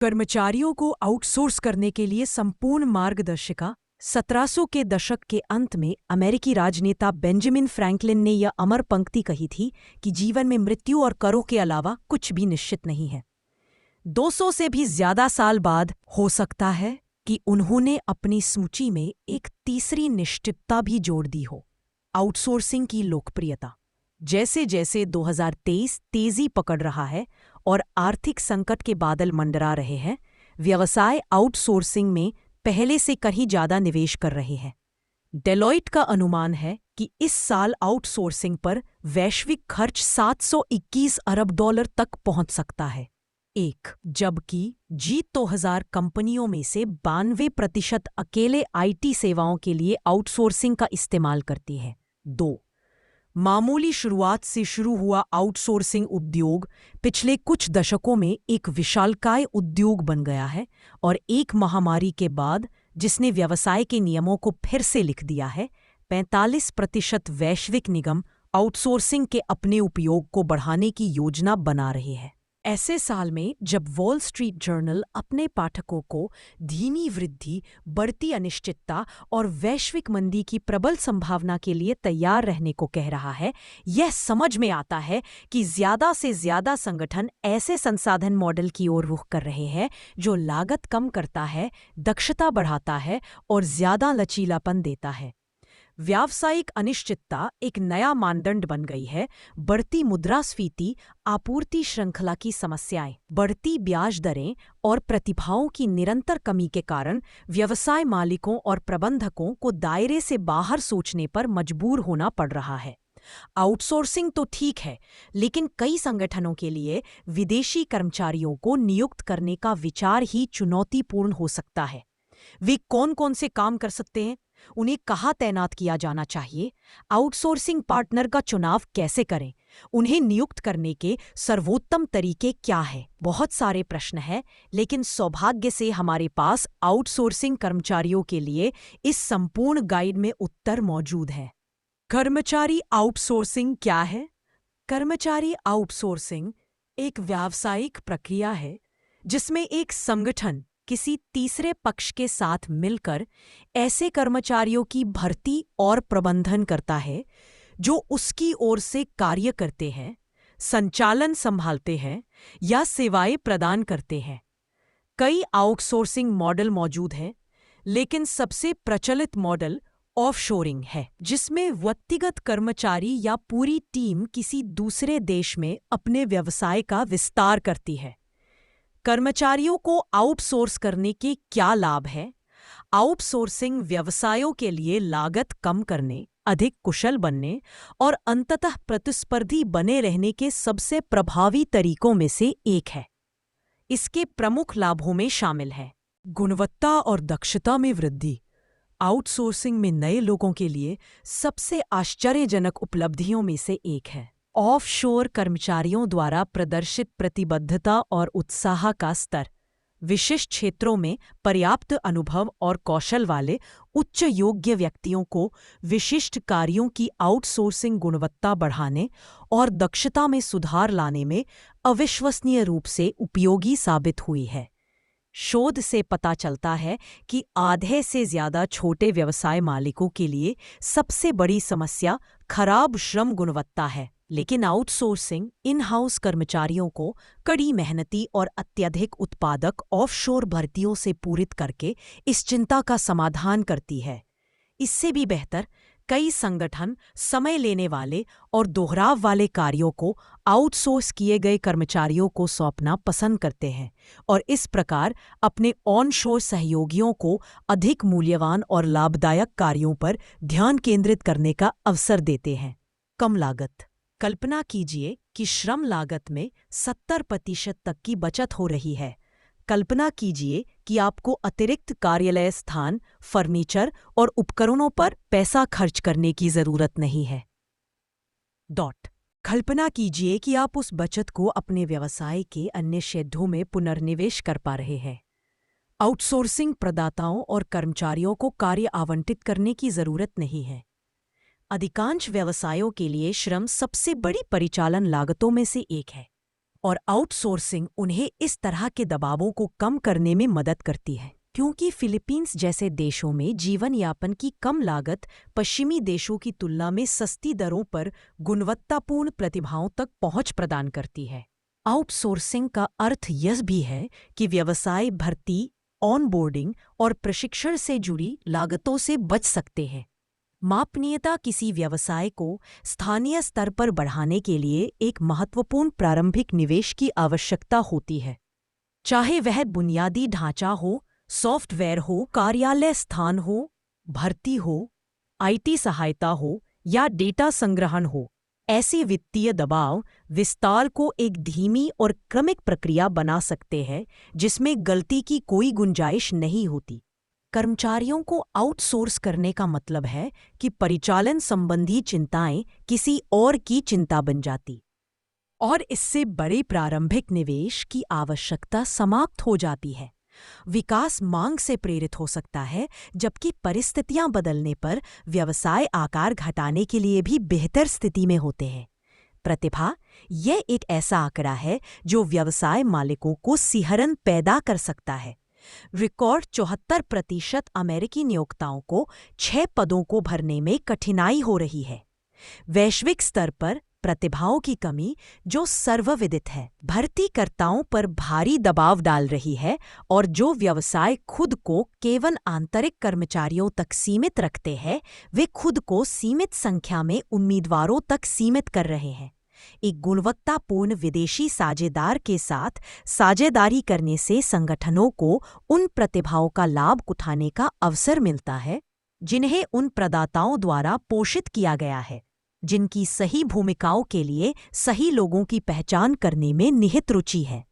कर्मचारियों को आउटसोर्स करने के लिए संपूर्ण मार्गदर्शिका 1700 के दशक के अंत में अमेरिकी राजनेता बेंजामिन फ्रैंकलिन ने यह अमर पंक्ति कही थी कि जीवन में मृत्यु और करों के अलावा कुछ भी निश्चित नहीं है। 200 से भी ज्यादा साल बाद हो सकता है कि उन्होंने अपनी सूची में एक तीसरी निश्चितता भी जोड़ दी हो, आउटसोर्सिंग की लोकप्रियता। जैसे जैसे 2023 तेजी पकड़ रहा है और आर्थिक संकट के बादल मंडरा रहे हैं, व्यवसाय आउटसोर्सिंग में पहले से कहीं ज्यादा निवेश कर रहे हैं। डेलॉइट का अनुमान है कि इस साल आउटसोर्सिंग पर वैश्विक खर्च 721 अरब डॉलर तक पहुंच सकता है। जबकि G2000 कंपनियों में से 92% अकेले IT सेवाओं के लिए आउटसोर्सिंग का इस्तेमाल करती है। मामूली शुरुआत से शुरू हुआ आउटसोर्सिंग उद्योग पिछले कुछ दशकों में एक विशालकाय उद्योग बन गया है और एक महामारी के बाद जिसने व्यवसाय के नियमों को फिर से लिख दिया है, 45% वैश्विक निगम आउटसोर्सिंग के अपने उपयोग को बढ़ाने की योजना बना रहे हैं। ऐसे साल में जब वॉल स्ट्रीट जर्नल अपने पाठकों को धीमी वृद्धि, बढ़ती अनिश्चितता और वैश्विक मंदी की प्रबल संभावना के लिए तैयार रहने को कह रहा है, यह समझ में आता है कि ज्यादा से ज्यादा संगठन ऐसे संसाधन मॉडल की ओर रुख कर रहे हैं जो लागत कम करता है, दक्षता बढ़ाता है और ज्यादा लचीलापन देता है। व्यावसायिक अनिश्चितता एक नया मानदंड बन गई है। बढ़ती मुद्रास्फीति, आपूर्ति श्रृंखला की समस्याएं, बढ़ती ब्याज दरें और प्रतिभाओं की निरंतर कमी के कारण व्यवसाय मालिकों और प्रबंधकों को दायरे से बाहर सोचने पर मजबूर होना पड़ रहा है। आउटसोर्सिंग तो ठीक है, लेकिन कई संगठनों के लिए विदेशी कर्मचारियों को नियुक्त करने का विचार ही चुनौतीपूर्ण हो सकता है। वे कौन-कौन से काम कर सकते हैं? उन्हें कहाँ तैनात किया जाना चाहिए? आउटसोर्सिंग पार्टनर का चुनाव कैसे करें? उन्हें नियुक्त करने के सर्वोत्तम तरीके क्या हैं? बहुत सारे प्रश्न हैं, लेकिन सौभाग्य से हमारे पास आउटसोर्सिंग कर्मचारियों के लिए इस संपूर्ण गाइड में उत्तर मौजूद है। कर्मचारी आउटसोर्सिंग क्या है? कर्मचारी आउटसोर्सिंग एक व्यावसायिक प्रक्रिया है जिसमें एक संगठन किसी तीसरे पक्ष के साथ मिलकर ऐसे कर्मचारियों की भर्ती और प्रबंधन करता है जो उसकी ओर से कार्य करते हैं, संचालन संभालते हैं या सेवाएं प्रदान करते हैं। कई आउटसोर्सिंग मॉडल मौजूद हैं, लेकिन सबसे प्रचलित मॉडल ऑफशोरिंग है, जिसमें व्यक्तिगत कर्मचारी या पूरी टीम किसी दूसरे देश में अपने व्यवसाय का विस्तार करती है। कर्मचारियों को आउटसोर्स करने के क्या लाभ हैं? आउटसोर्सिंग व्यवसायों के लिए लागत कम करने, अधिक कुशल बनने और अंततः प्रतिस्पर्धी बने रहने के सबसे प्रभावी तरीकों में से एक है। इसके प्रमुख लाभों में शामिल है गुणवत्ता और दक्षता में वृद्धि। आउटसोर्सिंग में नए लोगों के लिए सबसे आश्चर्यजनक उपलब्धियों में से एक है ऑफशोर कर्मचारियों द्वारा प्रदर्शित प्रतिबद्धता और उत्साह का स्तर। विशिष्ट क्षेत्रों में पर्याप्त अनुभव और कौशल वाले उच्च योग्य व्यक्तियों को विशिष्ट कार्यों की आउटसोर्सिंग गुणवत्ता बढ़ाने और दक्षता में सुधार लाने में अविश्वसनीय रूप से उपयोगी साबित हुई है। शोध से पता चलता है कि आधे से ज्यादा छोटे व्यवसाय मालिकों के लिए सबसे बड़ी समस्या खराब श्रम गुणवत्ता है, लेकिन आउटसोर्सिंग इन हाउस कर्मचारियों को कड़ी मेहनती और अत्यधिक उत्पादक ऑफशोर भर्तियों से पूरित करके इस चिंता का समाधान करती है। इससे भी बेहतर, कई संगठन समय लेने वाले और दोहराव वाले कार्यों को आउटसोर्स किए गए कर्मचारियों को सौंपना पसंद करते हैं और इस प्रकार अपने ऑनशोर सहयोगियों को अधिक मूल्यवान और लाभदायक कार्यों पर ध्यान केंद्रित करने का अवसर देते हैं। कम लागत। कल्पना कीजिए कि श्रम लागत में 70% तक की बचत हो रही है। कल्पना कीजिए कि आपको अतिरिक्त कार्यालय स्थान, फर्नीचर और उपकरणों पर पैसा खर्च करने की जरूरत नहीं है। कल्पना कीजिए कि आप उस बचत को अपने व्यवसाय के अन्य क्षेत्रों में पुनर्निवेश कर पा रहे हैं। आउटसोर्सिंग प्रदाताओं और कर्मचारियों को कार्य आवंटित करने की जरूरत नहीं है। अधिकांश व्यवसायों के लिए श्रम सबसे बड़ी परिचालन लागतों में से एक है। और आउटसोर्सिंग उन्हें इस तरह के दबावों को कम करने में मदद करती है, क्योंकि फिलीपींस जैसे देशों में जीवन यापन की कम लागत पश्चिमी देशों की तुलना में सस्ती दरों पर गुणवत्तापूर्ण प्रतिभाओं तक पहुंच प्रदान करती है। आउटसोर्सिंग का अर्थ यह भी है कि व्यवसाय भर्ती, ऑनबोर्डिंग और प्रशिक्षण से जुड़ी लागतों से बच सकते हैं। मापनीयता किसी व्यवसाय को स्थानीय स्तर पर बढ़ाने के लिए एक महत्वपूर्ण प्रारंभिक निवेश की आवश्यकता होती है, चाहे वह बुनियादी ढांचा हो, सॉफ्टवेयर हो, कार्यालय स्थान हो, भर्ती हो, आईटी सहायता हो या डेटा संग्रहण हो। ऐसे वित्तीय दबाव विस्तार को एक धीमी और क्रमिक प्रक्रिया बना सकते हैं जिसमें गलती की कोई गुंजाइश नहीं होती। कर्मचारियों को आउटसोर्स करने का मतलब है कि परिचालन संबंधी चिंताएं किसी और की चिंता बन जाती और इससे बड़े प्रारंभिक निवेश की आवश्यकता समाप्त हो जाती है। विकास मांग से प्रेरित हो सकता है, जबकि परिस्थितियां बदलने पर व्यवसाय आकार घटाने के लिए भी बेहतर स्थिति में होते हैं। प्रतिभा यह एक ऐसा आंकड़ा है जो व्यवसाय मालिकों को सिहरन पैदा कर सकता है। रिकॉर्ड 74% अमेरिकी नियोक्ताओं को 6 पदों को भरने में कठिनाई हो रही है। वैश्विक स्तर पर प्रतिभाओं की कमी, जो सर्वविदित है, भर्तीकर्ताओं पर भारी दबाव डाल रही है और जो व्यवसाय खुद को केवल आंतरिक कर्मचारियों तक सीमित रखते हैं, वे खुद को सीमित संख्या में उम्मीदवारों तक सीमित कर रहे हैं। एक गुणवत्तापूर्ण विदेशी साझेदार के साथ साझेदारी करने से संगठनों को उन प्रतिभाओं का लाभ उठाने का अवसर मिलता है जिन्हें उन प्रदाताओं द्वारा पोषित किया गया है, जिनकी सही भूमिकाओं के लिए सही लोगों की पहचान करने में निहित रुचि है।